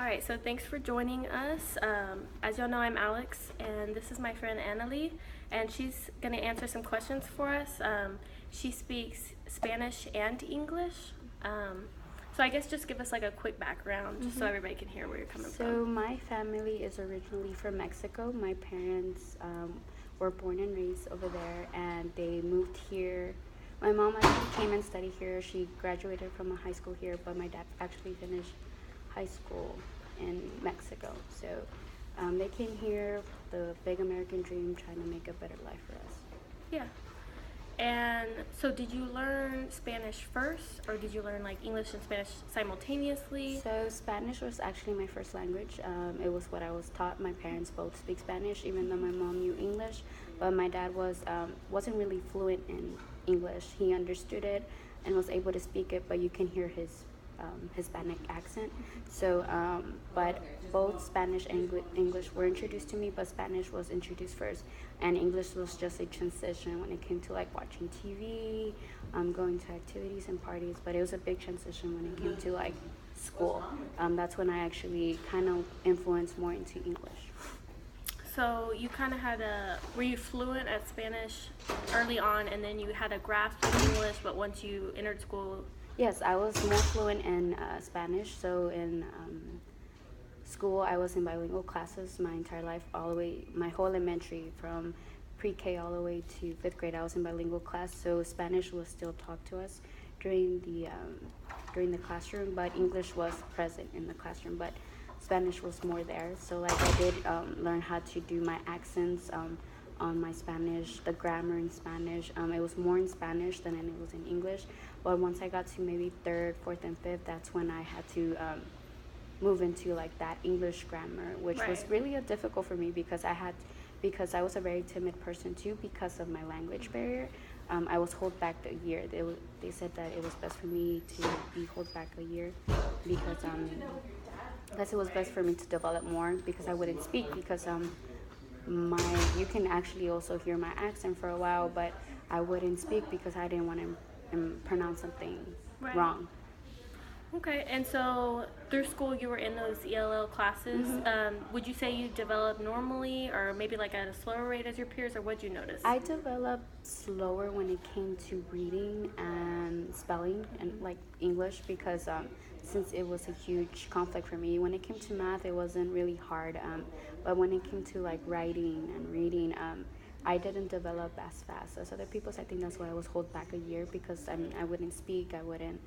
All right, so thanks for joining us. As y'all know, I'm Alex, and this is my friend Anali, and she's going to answer some questions for us. She speaks Spanish and English. So I guess just give us like a quick background, just so everybody can hear where you're coming So from. my family is originally from Mexico. My parents were born and raised over there, and they moved here. My mom actually came and studied here. She graduated from a high school here, but my dad actually finished high school in Mexico. So they came here, the big American dream, trying to make a better life for us. Yeah. And so did you learn Spanish first, or did you learn like English and Spanish simultaneously? So Spanish was actually my first language. It was what I was taught. My parents both speak Spanish, even though my mom knew English, but my dad wasn't really fluent in English. He understood it and was able to speak it, but you can hear his Hispanic accent. So, but both Spanish and English were introduced to me, but Spanish was introduced first, and English was just a transition when it came to like watching TV, going to activities and parties. But it was a big transition when it came to like school. That's when I actually kind of influenced more into English. So you kind of were you fluent at Spanish early on, and then you had a grasp of English, but once you entered school? Yes, I was more fluent in Spanish. So in school, I was in bilingual classes my entire life, all the way, my whole elementary, from pre-K all the way to 5th grade. I was in bilingual class, so Spanish was still taught to us during the classroom, but English was present in the classroom, but Spanish was more there. So like I did learn how to do my accents on my Spanish, the grammar in Spanish. It was more in Spanish than it was in English. But once I got to maybe 3rd, 4th, and 5th, that's when I had to move into like that English grammar, which was really difficult for me because I was a very timid person too because of my language barrier. I was held back a year. They said that it was best for me to be held back a year because I guess it was best for me to develop more because I wouldn't speak because you can actually also hear my accent for a while, but I wouldn't speak because I didn't want to pronounce something wrong. Okay, and so through school you were in those ELL classes. Would you say you developed normally, or maybe like at a slower rate as your peers, or what'd you notice? I developed slower when it came to reading and spelling and like English because since it was a huge conflict for me. When it came to math, it wasn't really hard, but when it came to like writing and reading, I didn't develop as fast as other people. So I think that's why I was held back a year because I wouldn't speak, I wouldn't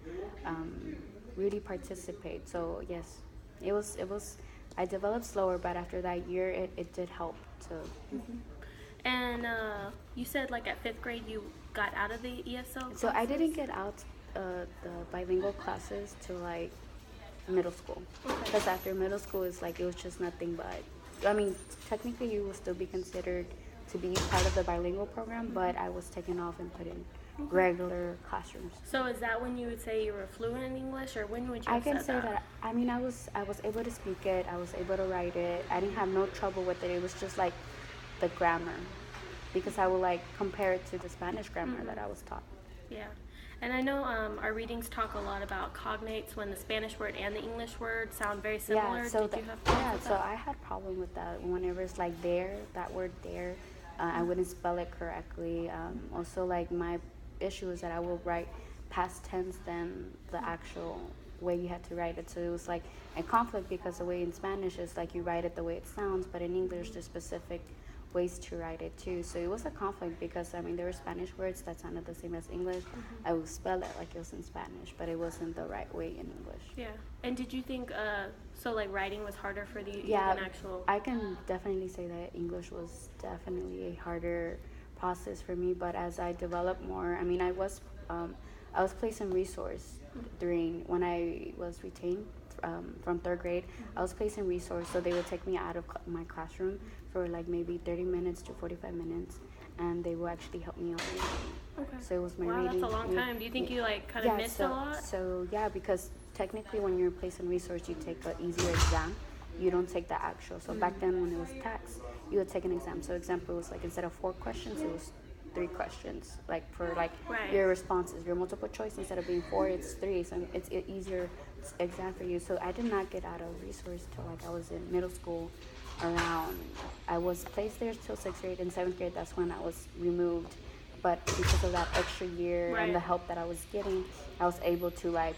really participate. So yes, it was. I developed slower, but after that year, it did help. So. And you said like at 5th grade you got out of the ESL classes? So I didn't get out the bilingual classes till like middle school, because after middle school is like it was just nothing but. I mean, technically you will still be considered to be part of the bilingual program, but I was taken off and put in regular classrooms. So is that when you would say you were fluent in English, or when would you I have can said say that. I mean, I was able to speak it. I was able to write it. I didn't have no trouble with it. It was just like the grammar, because I would like compare it to the Spanish grammar that I was taught. Yeah. And I know our readings talk a lot about cognates when the Spanish word and the English word sound very similar. Yeah, so Did you have problems with so that? I had problem with that. Whenever it's like there, that word there, I wouldn't spell it correctly. Also, like my issue is that I will write past tense than the actual way you had to write it. So it was like a conflict because the way in Spanish is like you write it the way it sounds, but in English there's specific ways to write it too. So it was a conflict because I mean there were Spanish words that sounded the same as English. I would spell it like it was in Spanish, but it wasn't the right way in English. Yeah. And did you think so like writing was harder for you Yeah, than actual? I can definitely say that English was definitely a harder process for me. But as I developed more, I mean, I was placed in resource during when I was retained from 3rd grade. I was placed in resource, so they would take me out of my classroom for like maybe 30 minutes to 45 minutes, and they will actually help me out. Okay. So it was my Wow, reading. that's a long time. Do you think you like kind of missed a lot? So yeah, because technically when you're placed in resource, you take an easier exam. You don't take the actual. So back then when it was tax, you would take an exam. So example was like instead of 4 questions, it was 3 questions, like for like Right. your responses. Your multiple choice, instead of being 4, it's 3, so it's an easier exam for you. So I did not get out of resource till like I was in middle school. Around, I was placed there till 6th grade. In 7th grade, that's when I was removed. But because of that extra year Right. and the help that I was getting, I was able to like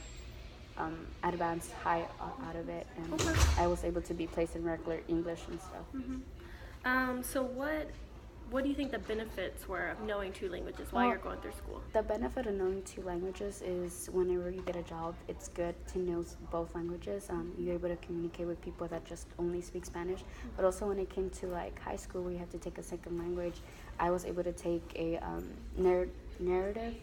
advance high out of it, and Okay. I was able to be placed in regular English and stuff. So what do you think the benefits were of knowing 2 languages while Well, you're going through school? The benefit of knowing 2 languages is whenever you get a job, it's good to know both languages. You're able to communicate with people that just only speak Spanish. But also when it came to like high school where you have to take a second language, I was able to take a narrative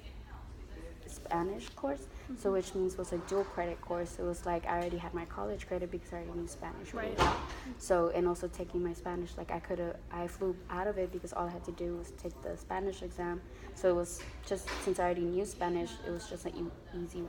Spanish course, so which means was a dual credit course. It was like I already had my college credit because I already knew Spanish really Right. well. So, and also taking my Spanish, like I flew out of it because all I had to do was take the Spanish exam. So it was just, since I already knew Spanish, it was just an easy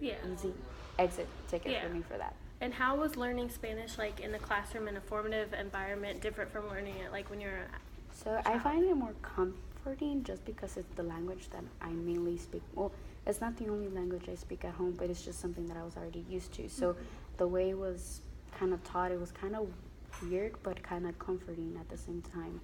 Yeah. easy exit ticket Yeah. for me for that. And how was learning Spanish like in the classroom in a formative environment different from learning it like when you're So I find it more comforting just because it's the language that I mainly speak. Well, it's not the only language I speak at home, but it's just something that I was already used to. So the way it was kind of taught, it was kind of weird, but kind of comforting at the same time.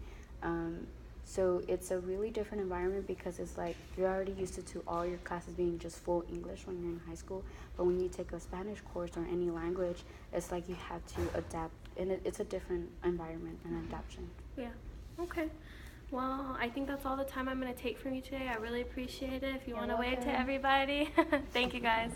So it's a really different environment because it's like you're already used to all your classes being just full English when you're in high school. But when you take a Spanish course or any language, it's like you have to adapt, and it's a different environment and adaptation. Yeah. Okay. Well, I think that's all the time I'm going to take from you today. I really appreciate it. If you You're want to wave to welcome. everybody. Thank you guys.